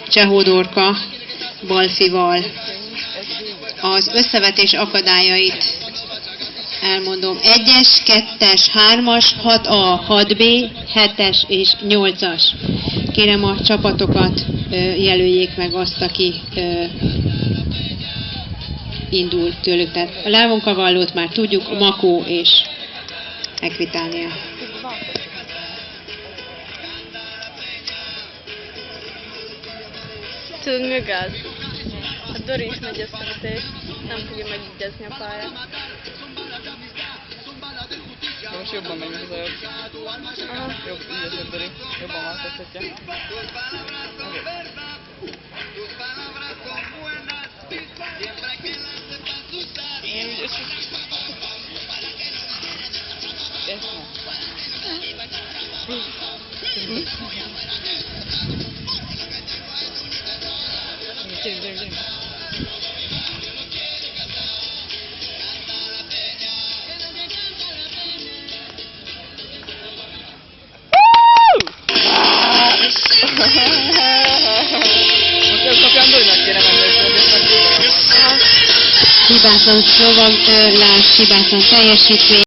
Csehó Dorka Balfival. Az összevetés akadályait elmondom. 1-es, 2-es, 3-as, 6A, 6B, 7-es és 8-as. Kérem a csapatokat jelöljék meg azt, aki indul tőlük. Tehát a Levonkavallót már tudjuk, Makó és Equitánia. Tudod, mi a gáz? A Dori is megy összevetés, nem tudja megigyezni a pályát. Most jobban megy, mint az előbb. Jobb, ügyesebb Dori, jobban változtatja. Én ügyes. Ezt nem. Hibátlan szlovak, hibátlan teljesítmény.